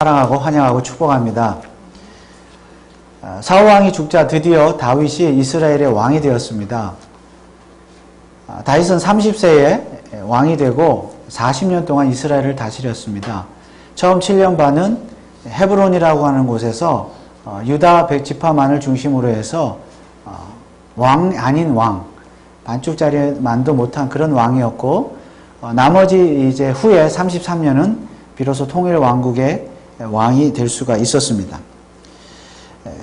사랑하고 환영하고 축복합니다. 사울왕이 죽자 드디어 다윗이 이스라엘의 왕이 되었습니다. 다윗은 30세에 왕이 되고 40년 동안 이스라엘을 다스렸습니다. 처음 7년 반은 헤브론이라고 하는 곳에서 유다 100지파만을 중심으로 해서 왕 아닌 왕, 반쪽짜리만도 못한 그런 왕이었고, 나머지 이제 후에 33년은 비로소 통일 왕국의 왕이 될 수가 있었습니다.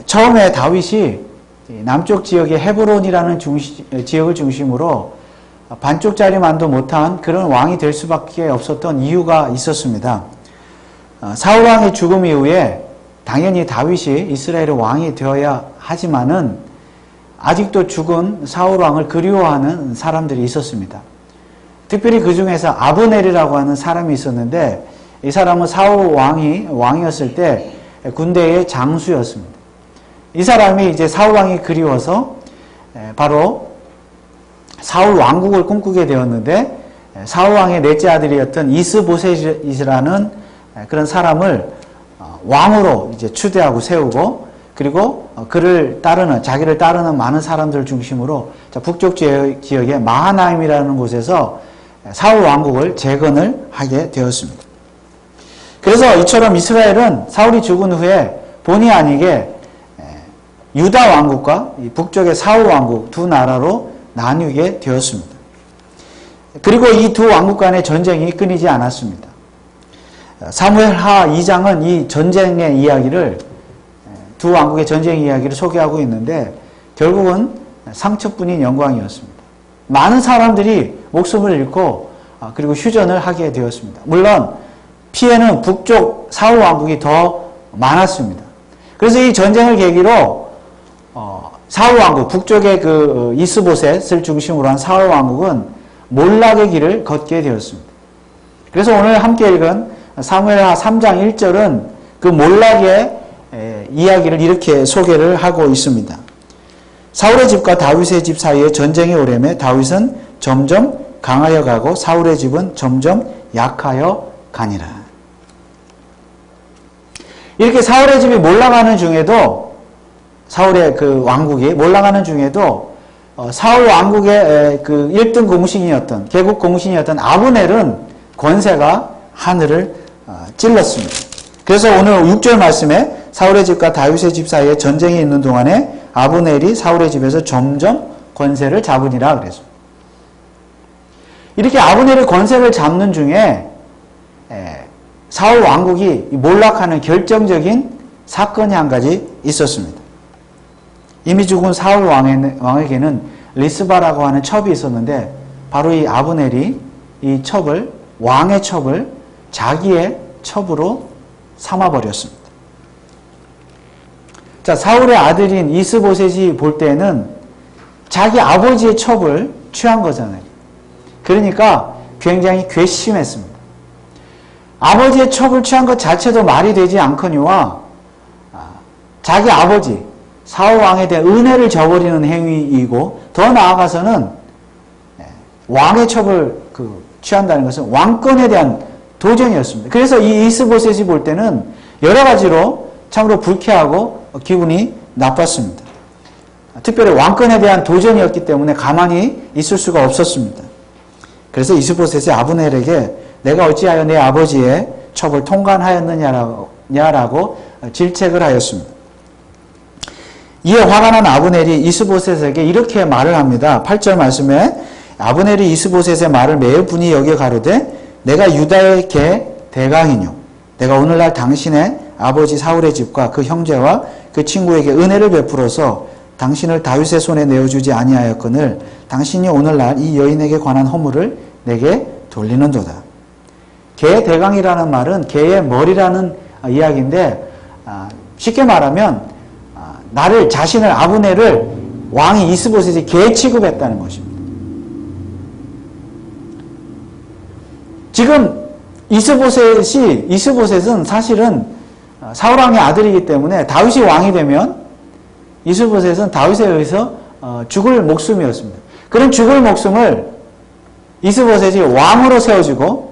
처음에 다윗이 남쪽 지역의 헤브론이라는 지역을 중심으로 반쪽짜리만도 못한 그런 왕이 될 수밖에 없었던 이유가 있었습니다. 사울왕의 죽음 이후에 당연히 다윗이 이스라엘의 왕이 되어야 하지만은 아직도 죽은 사울왕을 그리워하는 사람들이 있었습니다. 특별히 그 중에서 아브넬이라고 하는 사람이 있었는데, 이 사람은 사울 왕이었을 때 군대의 장수였습니다. 이 사람이 이제 사울 왕이 그리워서 바로 사울 왕국을 꿈꾸게 되었는데, 사울 왕의 넷째 아들이었던 이스보셋이라는 그런 사람을 왕으로 이제 추대하고 세우고, 그리고 자기를 따르는 많은 사람들을 중심으로 북쪽 지역의 마하나임이라는 곳에서 사울 왕국을 재건을 하게 되었습니다. 그래서 이처럼 이스라엘은 사울이 죽은 후에 본의 아니게 유다 왕국과 북쪽의 사울 왕국 두 나라로 나뉘게 되었습니다. 그리고 이 두 왕국 간의 전쟁이 끊이지 않았습니다. 사무엘하 2장은 이 전쟁의 이야기를, 두 왕국의 전쟁 이야기를 소개하고 있는데, 결국은 상처뿐인 영광이었습니다. 많은 사람들이 목숨을 잃고 그리고 휴전을 하게 되었습니다. 물론 피해는 북쪽 사울 왕국이 더 많았습니다. 그래서 이 전쟁을 계기로 사울 왕국, 북쪽의 그 이스보셋을 중심으로 한 사울 왕국은 몰락의 길을 걷게 되었습니다. 그래서 오늘 함께 읽은 사무엘하 3장 1절은 그 몰락의 이야기를 이렇게 소개를 하고 있습니다. 사울의 집과 다윗의 집 사이에 전쟁이 오래매 다윗은 점점 강하여 가고 사울의 집은 점점 약하여 가니라. 이렇게 사울의 집이 몰락하는 중에도, 사울의 그 왕국이 몰락하는 중에도 사울 왕국의 그 1등 공신이었던, 개국 공신이었던 아브넬은 권세가 하늘을 찔렀습니다. 그래서 오늘 6절 말씀에 사울의 집과 다윗의 집 사이에 전쟁이 있는 동안에 아브넬이 사울의 집에서 점점 권세를 잡으니라 그랬습니다. 이렇게 아브넬이 권세를 잡는 중에 사울 왕국이 몰락하는 결정적인 사건이 한 가지 있었습니다. 이미 죽은 사울 왕에게는 리스바라고 하는 첩이 있었는데, 바로 이 아브넬이 이 첩을, 왕의 첩을 자기의 첩으로 삼아버렸습니다. 자, 사울의 아들인 이스보셋이 볼 때는 자기 아버지의 첩을 취한 거잖아요. 그러니까 굉장히 괘씸했습니다. 아버지의 첩을 취한 것 자체도 말이 되지 않거니와 자기 아버지 사울 왕에 대한 은혜를 저버리는 행위이고, 더 나아가서는 왕의 첩을 취한다는 것은 왕권에 대한 도전이었습니다. 그래서 이 이스보셋이 볼 때는 여러 가지로 참으로 불쾌하고 기분이 나빴습니다. 특별히 왕권에 대한 도전이었기 때문에 가만히 있을 수가 없었습니다. 그래서 이스보셋이 아브넬에게 내가 어찌하여 내 아버지의 첩을 통관하였느냐라고 질책을 하였습니다. 이에 화가 난 아브넬이 이스보셋에게 이렇게 말을 합니다. 8절 말씀에 아브넬이 이스보셋의 말을 매우 분이 여겨 가로되 내가 유다의 개 대강이뇨 내가 오늘날 당신의 아버지 사울의 집과 그 형제와 그 친구에게 은혜를 베풀어서 당신을 다윗의 손에 내어주지 아니하였거늘 당신이 오늘날 이 여인에게 관한 허물을 내게 돌리는도다. 개 대강이라는 말은 개의 머리라는 이야기인데, 쉽게 말하면 자신을 아브넬을 왕이 이스보셋이 개 취급했다는 것입니다. 지금 이스보셋은 사실은 사울왕의 아들이기 때문에 다윗이 왕이 되면 이스보셋은 다윗에 의해서 죽을 목숨이었습니다. 그런 죽을 목숨을 이스보셋이 왕으로 세워지고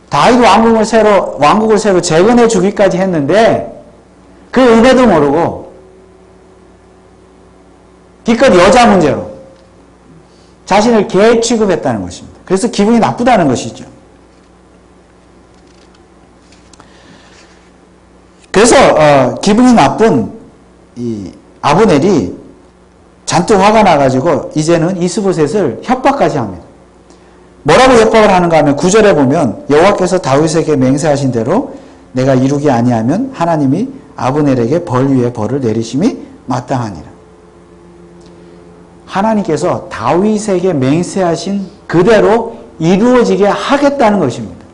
다윗 왕국을 새로 재건해 주기까지 했는데 그 은혜도 모르고 기껏 여자 문제로 자신을 개 취급했다는 것입니다. 그래서 기분이 나쁘다는 것이죠. 그래서 기분이 나쁜 이 아브넬이 잔뜩 화가 나가지고 이제는 이스보셋을 협박까지 합니다. 뭐라고 협박을 하는가 하면 9절에 보면 여호와께서 다윗에게 맹세하신 대로 내가 이루기 아니하면 하나님이 아브넬에게 벌 위에 벌을 내리심이 마땅하니라. 하나님께서 다윗에게 맹세하신 그대로 이루어지게 하겠다는 것입니다.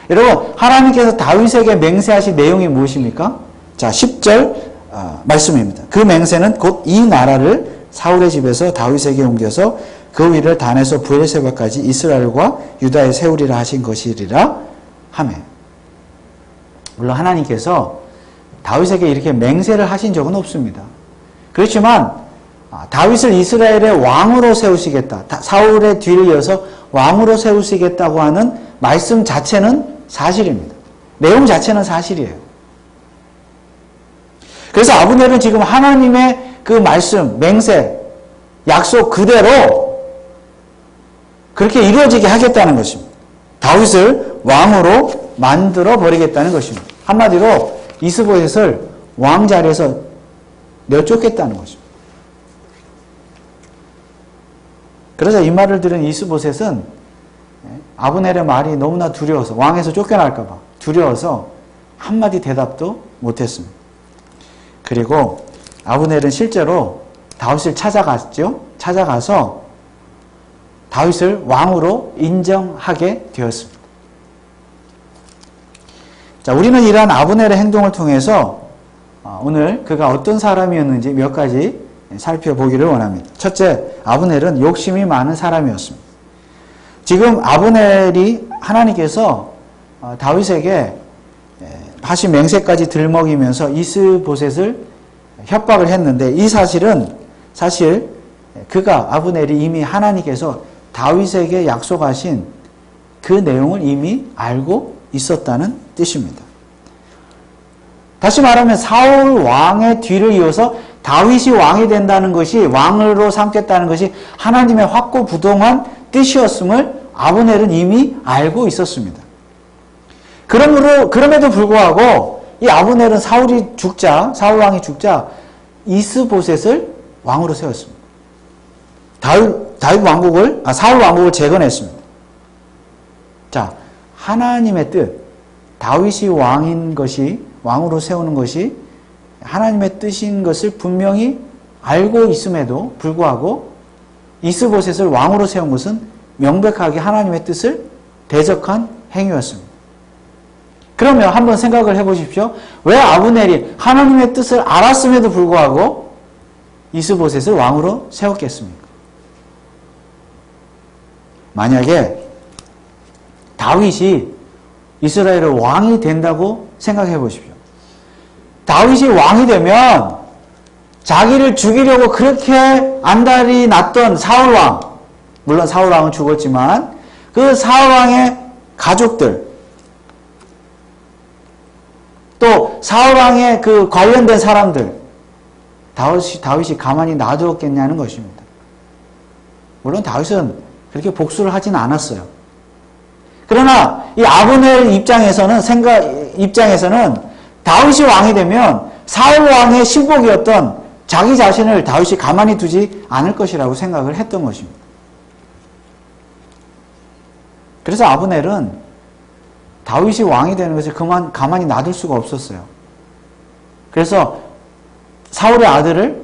여러분, 하나님께서 다윗에게 맹세하신 내용이 무엇입니까? 자, 10절 말씀입니다. 그 맹세는 곧 이 나라를 사울의 집에서 다윗에게 옮겨서 그 위를 단에서 브엘세바까지 이스라엘과 유다에 세우리라 하신 것이리라 하매. 물론 하나님께서 다윗에게 이렇게 맹세를 하신 적은 없습니다. 그렇지만 다윗을 이스라엘의 왕으로 세우시겠다. 사울의 뒤를 이어서 왕으로 세우시겠다고 하는 말씀 자체는 사실입니다. 내용 자체는 사실이에요. 그래서 아브넬은 지금 하나님의 그 말씀, 맹세, 약속 그대로 그렇게 이루어지게 하겠다는 것입니다. 다윗을 왕으로 만들어 버리겠다는 것입니다. 한마디로 이스보셋을 왕 자리에서 내쫓겠다는 것입니다. 그래서 이 말을 들은 이스보셋은 아브넬의 말이 너무나 두려워서 왕에서 쫓겨날까 봐 두려워서 한마디 대답도 못했습니다. 그리고 아브넬은 실제로 다윗을 찾아갔죠. 찾아가서 다윗을 왕으로 인정하게 되었습니다. 자, 우리는 이러한 아브넬의 행동을 통해서 오늘 그가 어떤 사람이었는지 몇 가지 살펴보기를 원합니다. 첫째, 아브넬은 욕심이 많은 사람이었습니다. 지금 아브넬이 하나님께서 다윗에게 하신 맹세까지 들먹이면서 이스보셋을 협박을 했는데 이 사실 그가 아브넬이 이미 하나님께서 다윗에게 약속하신 그 내용을 이미 알고 있었다는 뜻입니다. 다시 말하면 사울 왕의 뒤를 이어서 다윗이 왕이 된다는 것이 왕으로 삼겠다는 것이 하나님의 확고부동한 뜻이었음을 아브넬은 이미 알고 있었습니다. 그럼에도 불구하고 이 아브넬은 사울 왕이 죽자 이스보셋을 왕으로 세웠습니다. 사울 왕국을 재건했습니다. 자, 하나님의 뜻, 다윗이 왕으로 세우는 것이 하나님의 뜻인 것을 분명히 알고 있음에도 불구하고 이스보셋을 왕으로 세운 것은 명백하게 하나님의 뜻을 대적한 행위였습니다. 그러면 한번 생각을 해보십시오. 왜 아브넬이 하나님의 뜻을 알았음에도 불구하고 이스보셋을 왕으로 세웠겠습니까? 만약에 다윗이 이스라엘의 왕이 된다고 생각해 보십시오. 다윗이 왕이 되면 자기를 죽이려고 그렇게 안달이 났던 사울왕, 물론 사울왕은 죽었지만 그 사울왕의 가족들, 또 사울왕의 그 관련된 사람들, 다윗이 가만히 놔두었겠냐는 것입니다. 물론 다윗은 그렇게 복수를 하진 않았어요. 그러나 이 아브넬 입장에서는 다윗이 왕이 되면 사울 왕의 신복이었던 자기 자신을 다윗이 가만히 두지 않을 것이라고 생각을 했던 것입니다. 그래서 아브넬은 다윗이 왕이 되는 것을 가만히 놔둘 수가 없었어요. 그래서 사울의 아들을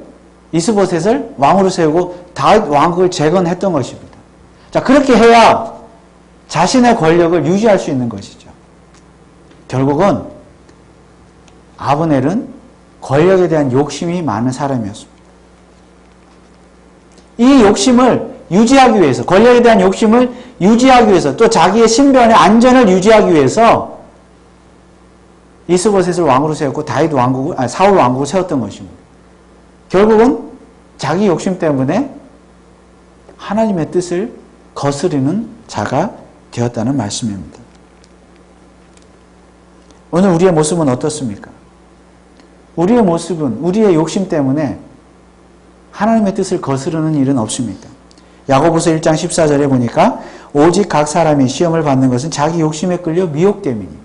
이스보셋을 왕으로 세우고 다윗 왕국을 재건했던 것입니다. 자, 그렇게 해야 자신의 권력을 유지할 수 있는 것이죠. 결국은 아브넬은 권력에 대한 욕심이 많은 사람이었습니다. 이 욕심을 유지하기 위해서, 권력에 대한 욕심을 유지하기 위해서, 또 자기의 신변의 안전을 유지하기 위해서 이스보셋을 왕으로 세웠고 사울 왕국을 세웠던 것입니다. 결국은 자기 욕심 때문에 하나님의 뜻을 거스르는 자가 되었다는 말씀입니다. 오늘 우리의 모습은 어떻습니까? 우리의 모습은 우리의 욕심 때문에 하나님의 뜻을 거스르는 일은 없습니다. 야고보서 1장 14절에 보니까 오직 각 사람이 시험을 받는 것은 자기 욕심에 끌려 미혹됨이니.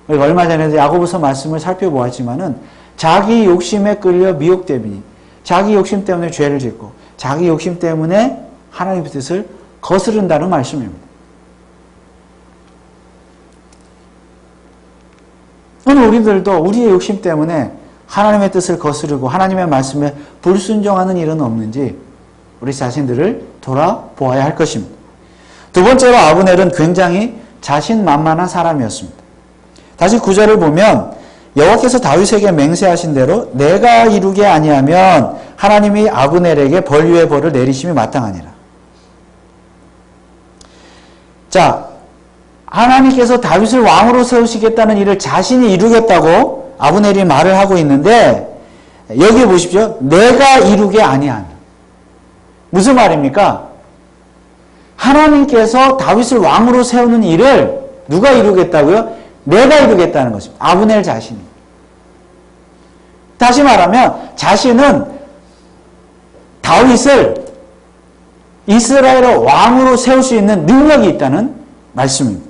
우리가 얼마 전에도 야고보서 말씀을 살펴보았지만은 자기 욕심에 끌려 미혹됨이니. 자기 욕심 때문에 죄를 짓고 자기 욕심 때문에 하나님의 뜻을 거스른다는 말씀입니다. 오늘 우리들도 우리의 욕심 때문에 하나님의 뜻을 거스르고 하나님의 말씀에 불순종하는 일은 없는지 우리 자신들을 돌아보아야 할 것입니다. 두 번째로 아브넬은 굉장히 자신만만한 사람이었습니다. 다시 9절을 보면 여호와께서 다윗에게 맹세하신 대로 내가 이루게 아니하면 하나님이 아브넬에게 벌 위에 벌을 내리심이 마땅하니라. 자, 하나님께서 다윗을 왕으로 세우시겠다는 일을 자신이 이루겠다고 아브넬이 말을 하고 있는데 여기 보십시오. 내가 이루게 아니하면. 무슨 말입니까? 하나님께서 다윗을 왕으로 세우는 일을 누가 이루겠다고요? 내가 이루겠다는 것입니다. 아브넬 자신이. 다시 말하면 자신은 다윗을 이스라엘의 왕으로 세울 수 있는 능력이 있다는 말씀입니다.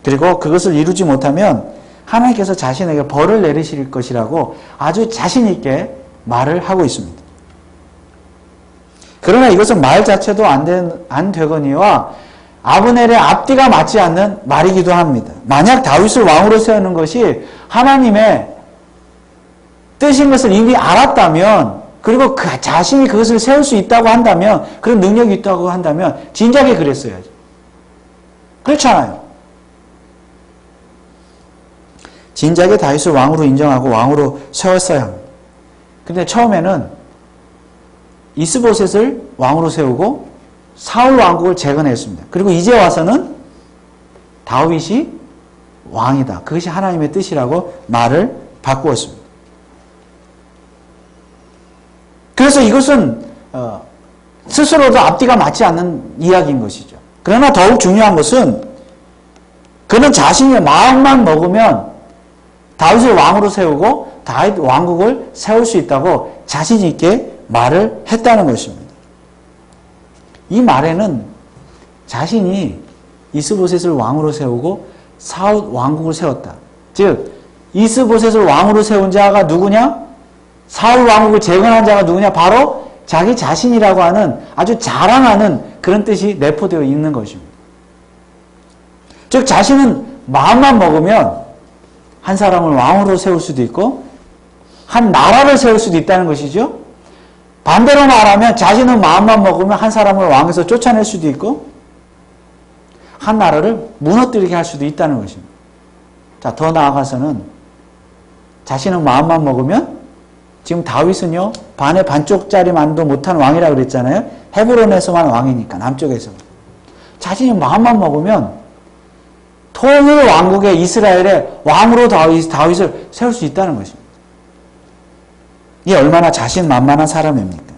그리고 그것을 이루지 못하면 하나님께서 자신에게 벌을 내리실 것이라고 아주 자신 있게 말을 하고 있습니다. 그러나 이것은 말 자체도 안 되거니와 아브넬의 앞뒤가 맞지 않는 말이기도 합니다. 만약 다윗을 왕으로 세우는 것이 하나님의 뜻인 것을 이미 알았다면, 그리고 그 자신이 그것을 세울 수 있다고 한다면, 그런 능력이 있다고 한다면 진작에 그랬어야죠. 그렇잖아요. 진작에 다윗을 왕으로 인정하고 왕으로 세웠어야 합니다. 근데 처음에는 이스보셋을 왕으로 세우고 사울 왕국을 재건했습니다. 그리고 이제 와서는 다윗이 왕이다. 그것이 하나님의 뜻이라고 말을 바꾸었습니다. 그래서 이것은 스스로도 앞뒤가 맞지 않는 이야기인 것이죠. 그러나 더욱 중요한 것은 그는 자신의 마음만 먹으면 다윗을 왕으로 세우고 다윗 왕국을 세울 수 있다고 자신 있게 말을 했다는 것입니다. 이 말에는 자신이 이스보셋을 왕으로 세우고 사울 왕국을 세웠다. 즉 이스보셋을 왕으로 세운 자가 누구냐? 사울 왕국을 재건한 자가 누구냐? 바로 자기 자신이라고 하는 아주 자랑하는 그런 뜻이 내포되어 있는 것입니다. 즉 자신은 마음만 먹으면 한 사람을 왕으로 세울 수도 있고 한 나라를 세울 수도 있다는 것이죠. 반대로 말하면 자신은 마음만 먹으면 한 사람을 왕에서 쫓아낼 수도 있고 한 나라를 무너뜨리게 할 수도 있다는 것입니다. 자, 더 나아가서는 자신은 마음만 먹으면 지금 다윗은요 반의 반쪽짜리만도 못한 왕이라고 그랬잖아요. 헤브론에서만 왕이니까 남쪽에서만. 자신이 마음만 먹으면 통일 왕국의 이스라엘의 왕으로 다윗을 세울 수 있다는 것입니다. 이게 얼마나 자신만만한 사람입니까?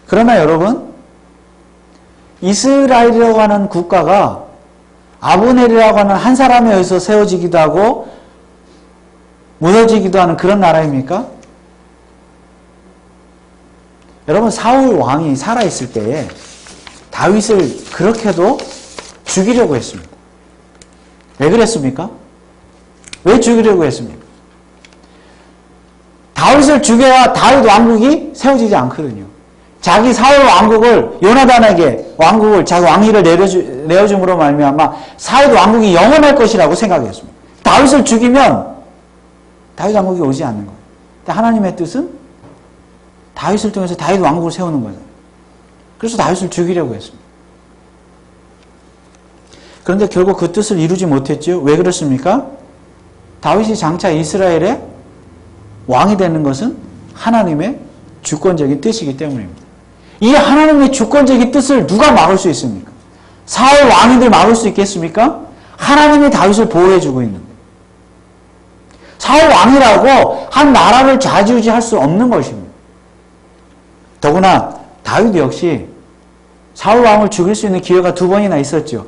그러나 여러분, 이스라엘이라고 하는 국가가 아브넬이라고 하는 한 사람에 의해서 세워지기도 하고 무너지기도 하는 그런 나라입니까? 여러분, 사울 왕이 살아있을 때에 다윗을 그렇게도 죽이려고 했습니다. 왜 그랬습니까? 왜 죽이려고 했습니까? 다윗을 죽여야 다윗 왕국이 세워지지 않거든요. 자기 사울 왕국을 요나단에게 왕국을 자기 왕위를 내어줌으로 말미암아 사울 왕국이 영원할 것이라고 생각했습니다. 다윗을 죽이면 다윗 왕국이 오지 않는 거예요. 근데 하나님의 뜻은 다윗을 통해서 다윗 왕국을 세우는 거죠. 그래서 다윗을 죽이려고 했습니다. 그런데 결국 그 뜻을 이루지 못했죠. 왜 그렇습니까? 다윗이 장차 이스라엘의 왕이 되는 것은 하나님의 주권적인 뜻이기 때문입니다. 이 하나님의 주권적인 뜻을 누가 막을 수 있습니까? 사울 왕인들 막을 수 있겠습니까? 하나님이 다윗을 보호해주고 있는데. 사울 왕이라고 한 나라를 좌지우지할 수 없는 것입니다. 더구나 다윗 역시 사울 왕을 죽일 수 있는 기회가 2번이나 있었죠.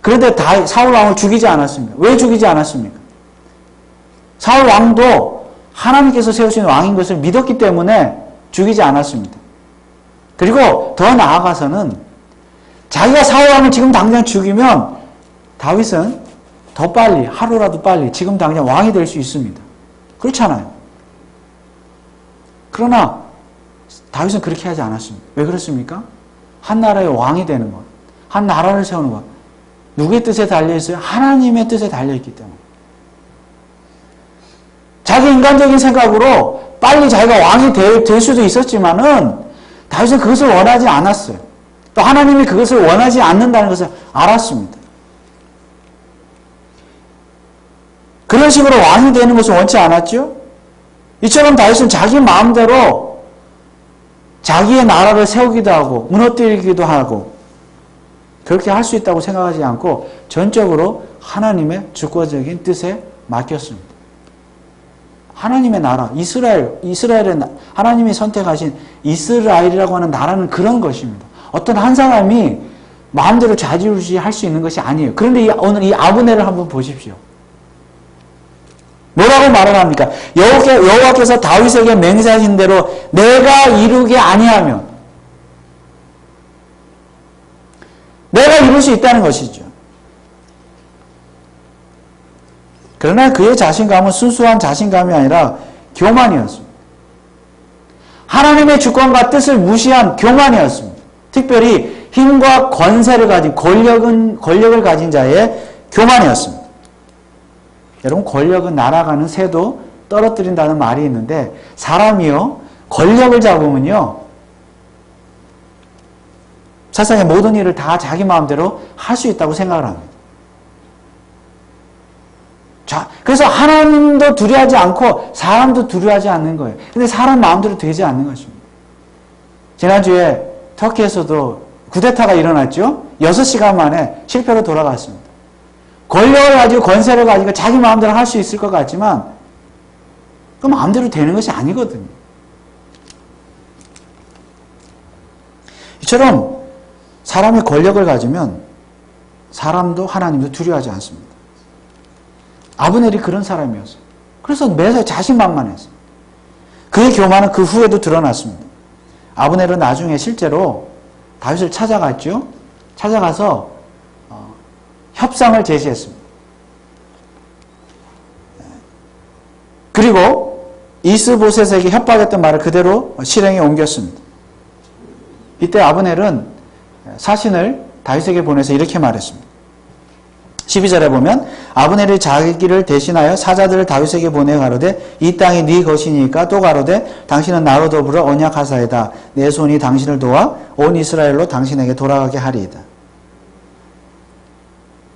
그런데 사울 왕을 죽이지 않았습니다. 왜 죽이지 않았습니까? 사울 왕도 하나님께서 세우신 왕인 것을 믿었기 때문에 죽이지 않았습니다. 그리고 더 나아가서는 자기가 사울 왕을 지금 당장 죽이면 다윗은 더 빨리, 하루라도 빨리 지금 당장 왕이 될 수 있습니다. 그렇잖아요. 그러나 다윗은 그렇게 하지 않았습니다. 왜 그렇습니까? 한 나라의 왕이 되는 것, 한 나라를 세우는 것, 누구의 뜻에 달려있어요? 하나님의 뜻에 달려있기 때문에. 자기 인간적인 생각으로 빨리 자기가 왕이 될 수도 있었지만은 다윗은 그것을 원하지 않았어요. 또 하나님이 그것을 원하지 않는다는 것을 알았습니다. 그런 식으로 왕이 되는 것을 원치 않았죠? 이처럼 다윗은 자기 마음대로 자기의 나라를 세우기도 하고 무너뜨리기도 하고 그렇게 할 수 있다고 생각하지 않고 전적으로 하나님의 주권적인 뜻에 맡겼습니다. 하나님의 나라, 이스라엘의 하나님이 선택하신 이스라엘이라고 하는 나라는 그런 것입니다. 어떤 한 사람이 마음대로 좌지우지 할 수 있는 것이 아니에요. 그런데 오늘 이 아브넬을 한번 보십시오. 뭐라고 말을 합니까? 여호와께서 다윗에게 맹세하신 대로 내가 이루게 아니하면 내가 이룰 수 있다는 것이죠. 그러나 그의 자신감은 순수한 자신감이 아니라 교만이었습니다. 하나님의 주권과 뜻을 무시한 교만이었습니다. 특별히 힘과 권세를 가진 권력을 가진 자의 교만이었습니다. 여러분, 권력은 날아가는 새도 떨어뜨린다는 말이 있는데 사람이요 권력을 잡으면요 세상의 모든 일을 다 자기 마음대로 할 수 있다고 생각을 합니다. 자, 그래서 하나님도 두려워하지 않고 사람도 두려워하지 않는 거예요. 근데 사람 마음대로 되지 않는 것입니다. 지난주에 터키에서도 쿠데타가 일어났죠. 6시간 만에 실패로 돌아갔습니다. 권력을 가지고 권세를 가지고 자기 마음대로 할 수 있을 것 같지만 그 마음대로 되는 것이 아니거든요. 이처럼 사람이 권력을 가지면 사람도 하나님도 두려워하지 않습니다. 아브넬이 그런 사람이었어요. 그래서 매사에 자신만만했어요. 그의 교만은 그 후에도 드러났습니다. 아브넬은 나중에 실제로 다윗을 찾아갔죠. 찾아가서 협상을 제시했습니다. 그리고 이스보셋에게 협박했던 말을 그대로 실행에 옮겼습니다. 이때 아브넬은 사신을 다윗에게 보내서 이렇게 말했습니다. 12절에 보면 아브넬이 자기를 대신하여 사자들을 다윗에게 보내 가로되 이 땅이 네 것이니까 또 가로되 당신은 나로 더불어 언약하사이다. 내 손이 당신을 도와 온 이스라엘로 당신에게 돌아가게 하리이다.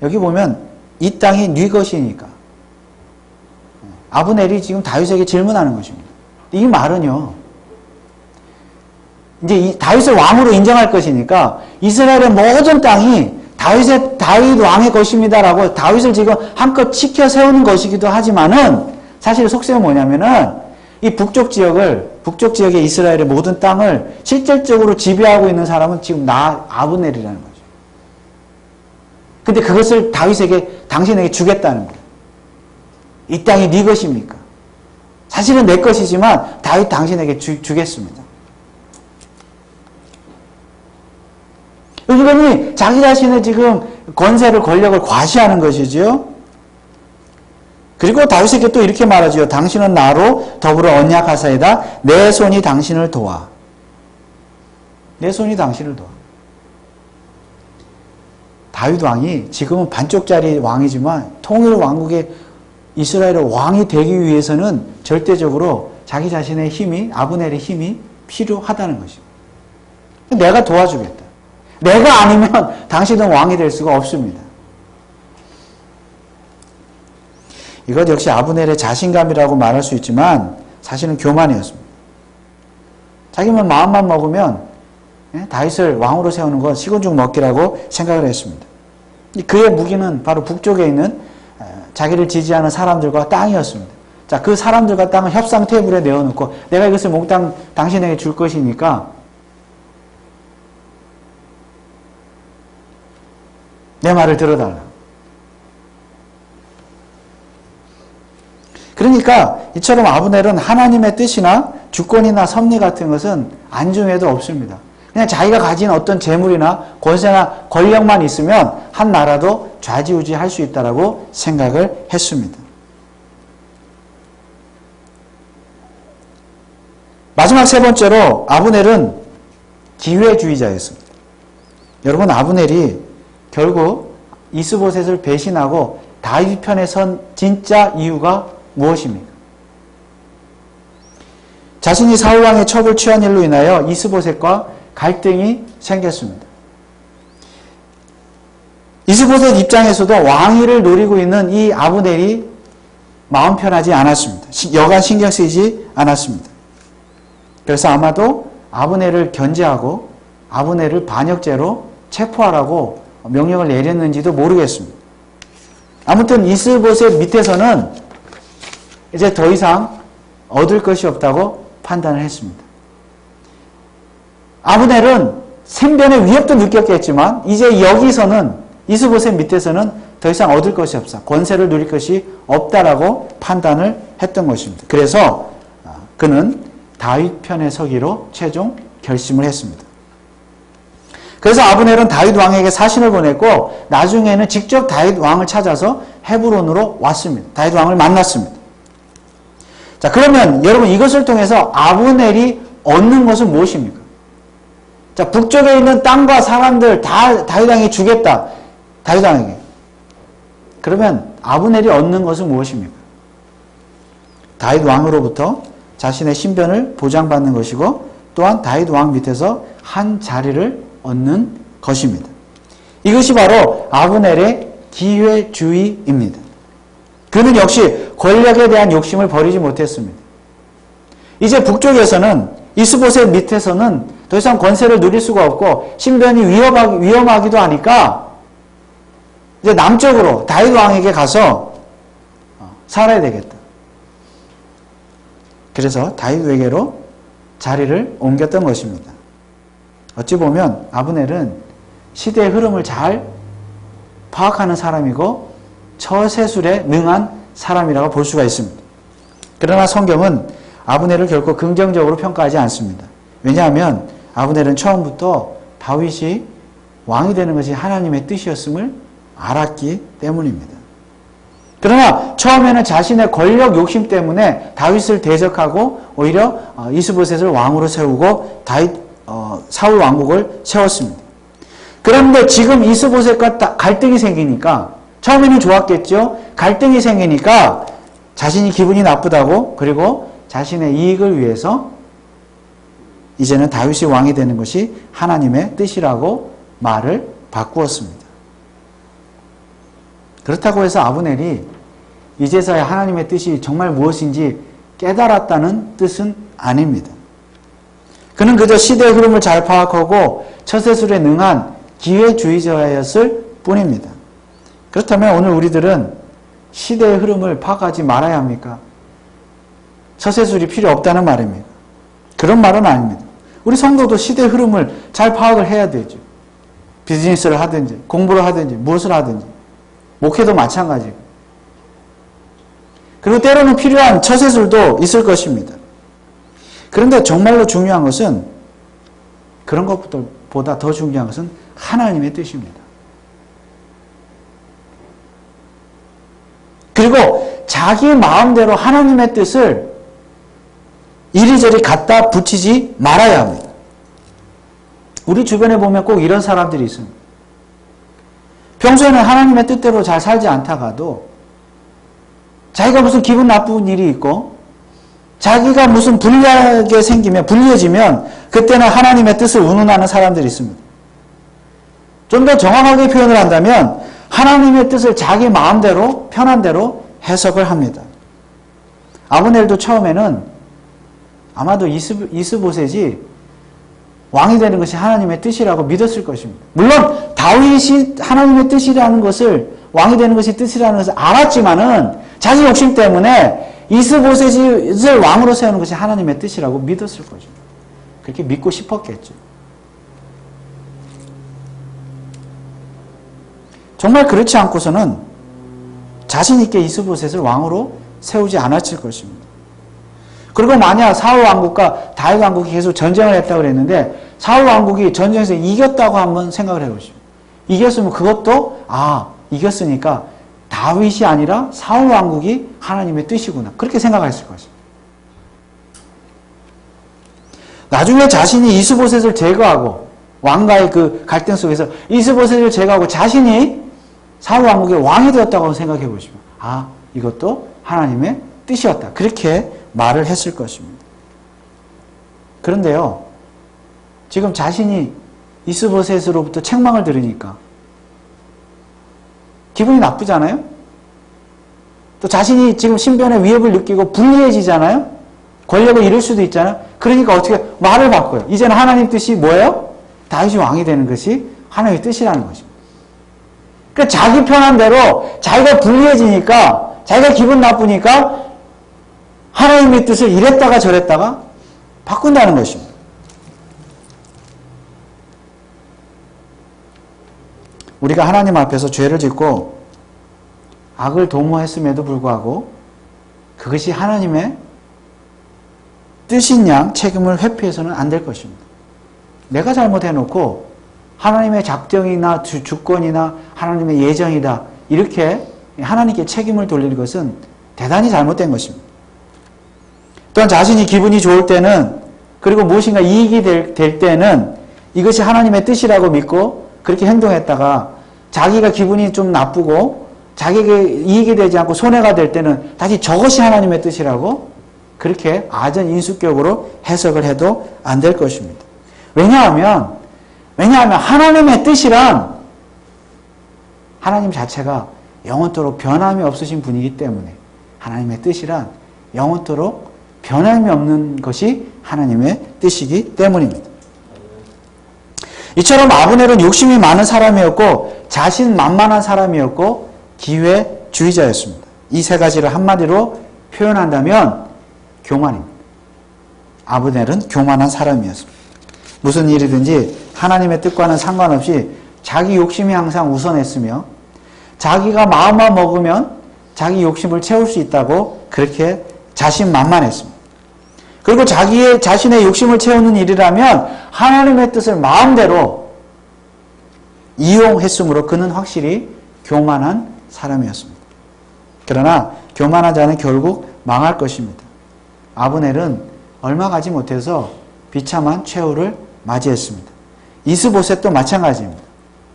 여기 보면 이 땅이 네 것이니까 아브넬이 지금 다윗에게 질문하는 것입니다. 이 말은요 이제 다윗을 왕으로 인정할 것이니까 이스라엘의 모든 땅이 다윗 왕의 것입니다라고 다윗을 지금 한껏 치켜 세우는 것이기도 하지만은 사실 속셈은 뭐냐면은 이 북쪽 지역의 이스라엘의 모든 땅을 실질적으로 지배하고 있는 사람은 지금 아브넬이라는 거죠. 근데 그것을 당신에게 주겠다는 거예요. 이 땅이 네 것입니까? 사실은 내 것이지만 다윗 당신에게 주겠습니다. 이분이 자기 자신의 지금 권력을 과시하는 것이지요. 그리고 다윗에게 또 이렇게 말하지요. 당신은 나로 더불어 언약하사이다. 내 손이 당신을 도와. 내 손이 당신을 도와. 다윗 왕이 지금은 반쪽짜리 왕이지만 통일 왕국의 이스라엘의 왕이 되기 위해서는 절대적으로 자기 자신의 힘이 아브넬의 힘이 필요하다는 것입니다. 내가 도와주겠다. 내가 아니면 당신은 왕이 될 수가 없습니다. 이것 역시 아브넬의 자신감이라고 말할 수 있지만 사실은 교만이었습니다. 자기만 마음만 먹으면 다윗을 왕으로 세우는 건 시곤죽 먹기라고 생각을 했습니다. 그의 무기는 바로 북쪽에 있는 자기를 지지하는 사람들과 땅이었습니다. 자, 그 사람들과 땅을 협상 테이블에 내어놓고 내가 이것을 몽땅 당신에게 줄 것이니까 내 말을 들어달라. 그러니까 이처럼 아브넬은 하나님의 뜻이나 주권이나 섭리 같은 것은 안중에도 없습니다. 그냥 자기가 가진 어떤 재물이나 권세나 권력만 있으면 한 나라도 좌지우지할 수 있다라고 생각을 했습니다. 마지막 세 번째로 아브넬은 기회주의자였습니다. 여러분, 아브넬이 결국 이스보셋을 배신하고 다윗 편에 선 진짜 이유가 무엇입니까? 자신이 사울왕의 첩을 취한 일로 인하여 이스보셋과 갈등이 생겼습니다. 이스보셋 입장에서도 왕위를 노리고 있는 이 아브넬이 마음 편하지 않았습니다. 여간 신경 쓰이지 않았습니다. 그래서 아마도 아브넬을 견제하고 아브넬을 반역죄로 체포하라고 명령을 내렸는지도 모르겠습니다. 아무튼 이스보셋 밑에서는 이제 더 이상 얻을 것이 없다고 판단을 했습니다. 아브넬은 생존의 위협도 느꼈겠지만 이제 여기서는 이스보셋 밑에서는 더 이상 얻을 것이 없어, 권세를 누릴 것이 없다라고 판단을 했던 것입니다. 그래서 그는 다윗 편에 서기로 최종 결심을 했습니다. 그래서 아브넬은 다윗 왕에게 사신을 보냈고 나중에는 직접 다윗 왕을 찾아서 헤브론으로 왔습니다. 다윗 왕을 만났습니다. 자, 그러면 여러분, 이것을 통해서 아브넬이 얻는 것은 무엇입니까? 자, 북쪽에 있는 땅과 사람들 다 다윗 왕이 주겠다. 다윗 왕에게. 그러면 아브넬이 얻는 것은 무엇입니까? 다윗 왕으로부터 자신의 신변을 보장받는 것이고 또한 다윗 왕 밑에서 한 자리를 얻는 것입니다. 이것이 바로 아브넬의 기회주의입니다. 그는 역시 권력에 대한 욕심을 버리지 못했습니다. 이제 북쪽에서는 이스보셋 밑에서는 더 이상 권세를 누릴 수가 없고 신변이 위험하기도 하니까 이제 남쪽으로 다윗 왕에게 가서 살아야 되겠다. 그래서 다윗에게로 자리를 옮겼던 것입니다. 어찌 보면 아브넬은 시대의 흐름을 잘 파악하는 사람이고 처세술에 능한 사람이라고 볼 수가 있습니다. 그러나 성경은 아브넬을 결코 긍정적으로 평가하지 않습니다. 왜냐하면 아브넬은 처음부터 다윗이 왕이 되는 것이 하나님의 뜻이었음을 알았기 때문입니다. 그러나 처음에는 자신의 권력 욕심 때문에 다윗을 대적하고 오히려 이스보셋을 왕으로 세우고 사울 왕국을 세웠습니다. 그런데 지금 이스보셋과 갈등이 생기니까 처음에는 좋았겠죠. 갈등이 생기니까 자신이 기분이 나쁘다고, 그리고 자신의 이익을 위해서 이제는 다윗이 왕이 되는 것이 하나님의 뜻이라고 말을 바꾸었습니다. 그렇다고 해서 아브넬이 이제서야 하나님의 뜻이 정말 무엇인지 깨달았다는 뜻은 아닙니다. 그는 그저 시대의 흐름을 잘 파악하고 처세술에 능한 기회주의자였을 뿐입니다. 그렇다면 오늘 우리들은 시대의 흐름을 파악하지 말아야 합니까? 처세술이 필요 없다는 말입니다. 그런 말은 아닙니다. 우리 성도도 시대의 흐름을 잘 파악을 해야 되죠. 비즈니스를 하든지 공부를 하든지 무엇을 하든지 목회도 마찬가지고. 그리고 때로는 필요한 처세술도 있을 것입니다. 그런데 정말로 중요한 것은, 그런 것보다 더 중요한 것은 하나님의 뜻입니다. 그리고 자기 마음대로 하나님의 뜻을 이리저리 갖다 붙이지 말아야 합니다. 우리 주변에 보면 꼭 이런 사람들이 있습니다. 평소에는 하나님의 뜻대로 잘 살지 않다가도 자기가 무슨 기분 나쁜 일이 있고 자기가 무슨 불리해지면 그때는 하나님의 뜻을 운운하는 사람들이 있습니다. 좀 더 정확하게 표현을 한다면 하나님의 뜻을 자기 마음대로 편한 대로 해석을 합니다. 아브넬도 처음에는 아마도 이스보셋이 왕이 되는 것이 하나님의 뜻이라고 믿었을 것입니다. 물론 다윗이 하나님의 뜻이라는 것을, 왕이 되는 것이 뜻이라는 것을 알았지만은 자기 욕심 때문에 이스보셋을 왕으로 세우는 것이 하나님의 뜻이라고 믿었을 거죠. 그렇게 믿고 싶었겠죠. 정말 그렇지 않고서는 자신 있게 이스보셋을 왕으로 세우지 않았을 것입니다. 그리고 만약 사울 왕국과 다윗 왕국이 계속 전쟁을 했다고 그랬는데 사울 왕국이 전쟁에서 이겼다고 한번 생각을 해보십시오. 이겼으면 그것도 이겼으니까 다윗이 아니라 사울 왕국이 하나님의 뜻이구나. 그렇게 생각했을 것입니다. 나중에 자신이 이스보셋을 제거하고 왕과의 그 갈등 속에서 이스보셋을 제거하고 자신이 사울 왕국의 왕이 되었다고 생각해 보시면 이것도 하나님의 뜻이었다. 그렇게 말을 했을 것입니다. 그런데요, 지금 자신이 이스보셋으로부터 책망을 들으니까 기분이 나쁘잖아요? 또 자신이 지금 신변의 위협을 느끼고 불리해지잖아요? 권력을 잃을 수도 있잖아요? 그러니까 어떻게 말을 바꿔요? 이제는 하나님 뜻이 뭐예요? 다윗이 왕이 되는 것이 하나님의 뜻이라는 것입니다. 그러니까 자기 편한 대로 자기가 불리해지니까 자기가 기분 나쁘니까 하나님의 뜻을 이랬다가 저랬다가 바꾼다는 것입니다. 우리가 하나님 앞에서 죄를 짓고 악을 도모했음에도 불구하고 그것이 하나님의 뜻인 양 책임을 회피해서는 안 될 것입니다. 내가 잘못해놓고 하나님의 작정이나 주권이나 하나님의 예정이다 이렇게 하나님께 책임을 돌릴 것은 대단히 잘못된 것입니다. 또한 자신이 기분이 좋을 때는 그리고 무엇인가 이익이 될 때는 이것이 하나님의 뜻이라고 믿고 그렇게 행동했다가 자기가 기분이 좀 나쁘고 자기에게 이익이 되지 않고 손해가 될 때는 다시 저것이 하나님의 뜻이라고 그렇게 아전인수격으로 해석을 해도 안 될 것입니다. 왜냐하면 하나님의 뜻이란 하나님 자체가 영원토록 변함이 없으신 분이기 때문에 하나님의 뜻이란 영원토록 변함이 없는 것이 하나님의 뜻이기 때문입니다. 이처럼 아브넬은 욕심이 많은 사람이었고 자신만만한 사람이었고 기회주의자였습니다. 이 세 가지를 한마디로 표현한다면 교만입니다. 아브넬은 교만한 사람이었습니다. 무슨 일이든지 하나님의 뜻과는 상관없이 자기 욕심이 항상 우선했으며 자기가 마음만 먹으면 자기 욕심을 채울 수 있다고 그렇게 자신만만했습니다. 그리고 자신의 욕심을 채우는 일이라면 하나님의 뜻을 마음대로 이용했으므로 그는 확실히 교만한 사람이었습니다. 그러나 교만한 자는 결국 망할 것입니다. 아브넬은 얼마 가지 못해서 비참한 최후를 맞이했습니다. 이스보셋도 마찬가지입니다.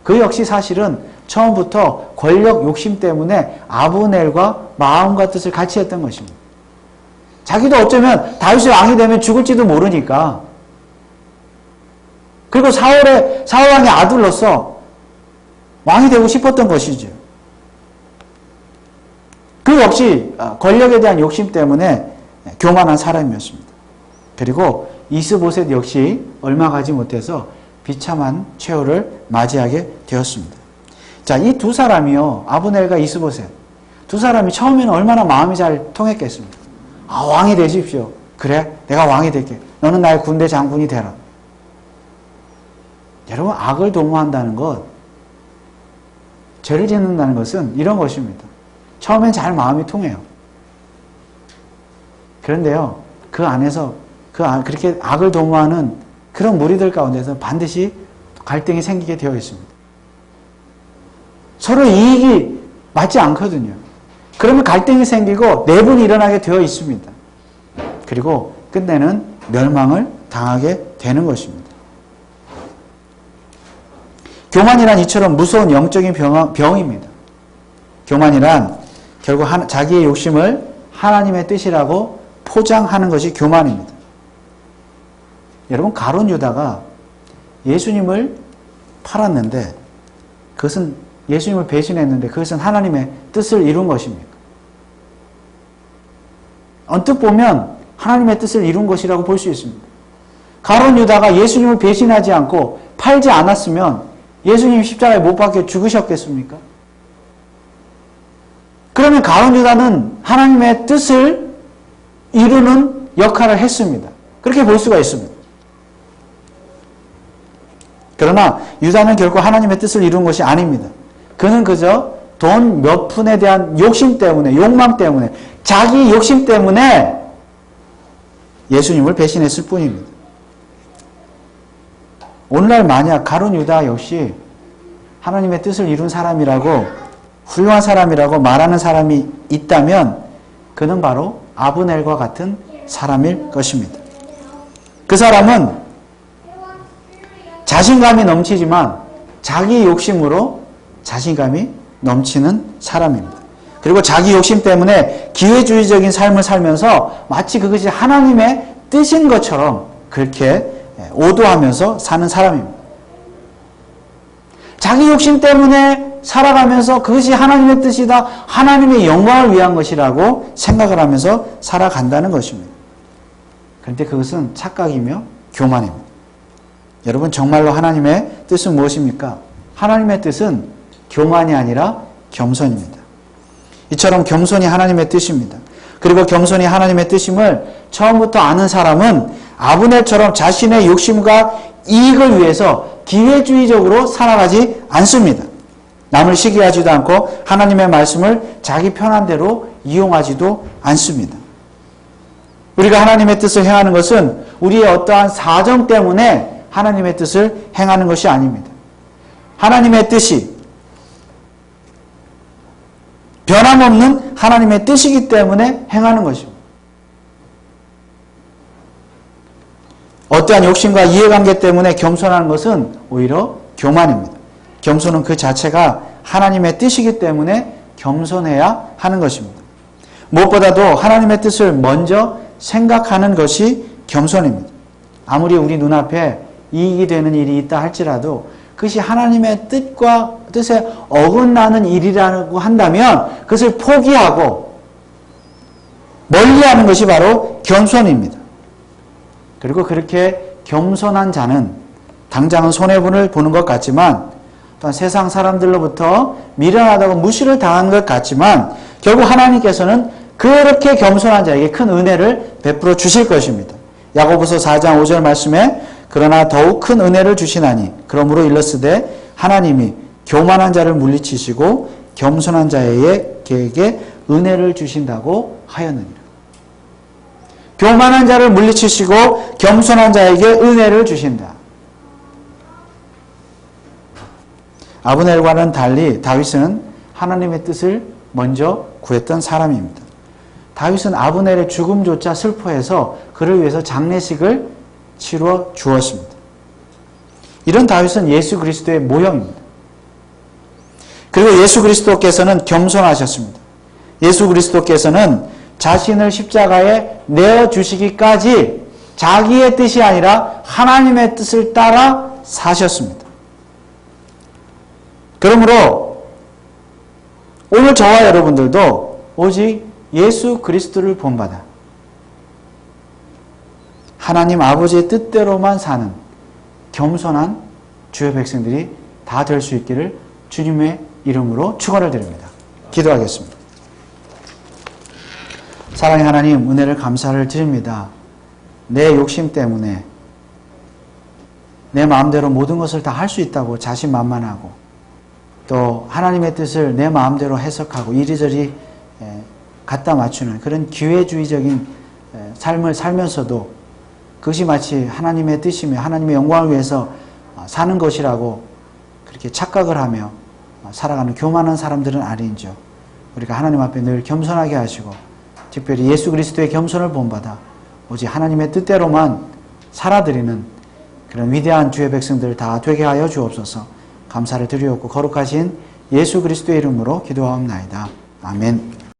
그 역시 사실은 처음부터 권력 욕심 때문에 아브넬과 마음과 뜻을 같이 했던 것입니다. 자기도 어쩌면 다윗이 왕이 되면 죽을지도 모르니까 그리고 사울 왕의 아들로서 왕이 되고 싶었던 것이죠. 그 역시 권력에 대한 욕심 때문에 교만한 사람이었습니다. 그리고 이스보셋 역시 얼마 가지 못해서 비참한 최후를 맞이하게 되었습니다. 자, 이 두 사람이요, 아브넬과 이스보셋 두 사람이 처음에는 얼마나 마음이 잘 통했겠습니까? 왕이 되십시오. 그래, 내가 왕이 될게. 너는 나의 군대 장군이 되라. 여러분, 악을 도모한다는 것, 죄를 짓는다는 것은 이런 것입니다. 처음엔 잘 마음이 통해요. 그런데요, 그 안에서 그렇게 악을 도모하는 그런 무리들 가운데서 반드시 갈등이 생기게 되어 있습니다. 서로 이익이 맞지 않거든요. 그러면 갈등이 생기고 내분이 일어나게 되어 있습니다. 그리고 끝내는 멸망을 당하게 되는 것입니다. 교만이란 이처럼 무서운 영적인 병입니다. 교만이란 결국 자기의 욕심을 하나님의 뜻이라고 포장하는 것이 교만입니다. 여러분, 가룟 유다가 예수님을 팔았는데 그것은 예수님을 배신했는데 그것은 하나님의 뜻을 이룬 것입니까? 언뜻 보면 하나님의 뜻을 이룬 것이라고 볼 수 있습니다. 가룟 유다가 예수님을 배신하지 않고 팔지 않았으면 예수님 십자가에 못 박혀 죽으셨겠습니까? 그러면 가룟 유다는 하나님의 뜻을 이루는 역할을 했습니다. 그렇게 볼 수가 있습니다. 그러나 유다는 결코 하나님의 뜻을 이룬 것이 아닙니다. 그는 그저 돈 몇 푼에 대한 욕심 때문에, 욕망 때문에, 자기 욕심 때문에 예수님을 배신했을 뿐입니다. 오늘날 만약 가룟 유다 역시 하나님의 뜻을 이룬 사람이라고, 훌륭한 사람이라고 말하는 사람이 있다면 그는 바로 아브넬과 같은 사람일 것입니다. 그 사람은 자신감이 넘치지만 자기 욕심으로 자신감이 넘치는 사람입니다. 그리고 자기 욕심 때문에 기회주의적인 삶을 살면서 마치 그것이 하나님의 뜻인 것처럼 그렇게 오도하면서 사는 사람입니다. 자기 욕심 때문에 살아가면서 그것이 하나님의 뜻이다, 하나님의 영광을 위한 것이라고 생각을 하면서 살아간다는 것입니다. 그런데 그것은 착각이며 교만입니다. 여러분, 정말로 하나님의 뜻은 무엇입니까? 하나님의 뜻은 교만이 아니라 겸손입니다. 이처럼 겸손이 하나님의 뜻입니다. 그리고 겸손이 하나님의 뜻임을 처음부터 아는 사람은 아브넬처럼 자신의 욕심과 이익을 위해서 기회주의적으로 살아가지 않습니다. 남을 시기하지도 않고 하나님의 말씀을 자기 편한 대로 이용하지도 않습니다. 우리가 하나님의 뜻을 행하는 것은 우리의 어떠한 사정 때문에 하나님의 뜻을 행하는 것이 아닙니다. 하나님의 뜻이 변함없는 하나님의 뜻이기 때문에 행하는 것입니다. 어떠한 욕심과 이해관계 때문에 겸손하는 것은 오히려 교만입니다. 겸손은 그 자체가 하나님의 뜻이기 때문에 겸손해야 하는 것입니다. 무엇보다도 하나님의 뜻을 먼저 생각하는 것이 겸손입니다. 아무리 우리 눈앞에 이익이 되는 일이 있다 할지라도 그것이 하나님의 뜻에 어긋나는 일이라고 한다면 그것을 포기하고 멀리하는 것이 바로 겸손입니다. 그리고 그렇게 겸손한 자는 당장은 손해분을 보는 것 같지만, 또한 세상 사람들로부터 미련하다고 무시를 당하는 것 같지만, 결국 하나님께서는 그렇게 겸손한 자에게 큰 은혜를 베풀어 주실 것입니다. 야고보서 4장 5절 말씀에 그러나 더욱 큰 은혜를 주시나니 그러므로 일렀으되 하나님이 교만한 자를 물리치시고 겸손한 자에게 은혜를 주신다고 하였느니라. 교만한 자를 물리치시고 겸손한 자에게 은혜를 주신다. 아브넬과는 달리 다윗은 하나님의 뜻을 먼저 구했던 사람입니다. 다윗은 아브넬의 죽음조차 슬퍼해서 그를 위해서 장례식을 치러 주었습니다. 이런 다윗은 예수 그리스도의 모형입니다. 그리고 예수 그리스도께서는 겸손하셨습니다. 예수 그리스도께서는 자신을 십자가에 내어주시기까지 자기의 뜻이 아니라 하나님의 뜻을 따라 사셨습니다. 그러므로 오늘 저와 여러분들도 오직 예수 그리스도를 본받아 하나님 아버지의 뜻대로만 사는 겸손한 주의 백성들이 다 될 수 있기를 주님의 이름으로 축원을 드립니다. 기도하겠습니다. 사랑의 하나님, 은혜를 감사를 드립니다. 내 욕심 때문에 내 마음대로 모든 것을 다 할 수 있다고 자신만만하고, 또 하나님의 뜻을 내 마음대로 해석하고 이리저리 갖다 맞추는 그런 기회주의적인 삶을 살면서도 그것이 마치 하나님의 뜻이며 하나님의 영광을 위해서 사는 것이라고 그렇게 착각을 하며 살아가는 교만한 사람들은 아닌지요. 우리가 하나님 앞에 늘 겸손하게 하시고 특별히 예수 그리스도의 겸손을 본받아 오직 하나님의 뜻대로만 살아드리는 그런 위대한 주의 백성들 다 되게 하여 주옵소서. 감사를 드리옵고 거룩하신 예수 그리스도의 이름으로 기도하옵나이다. 아멘.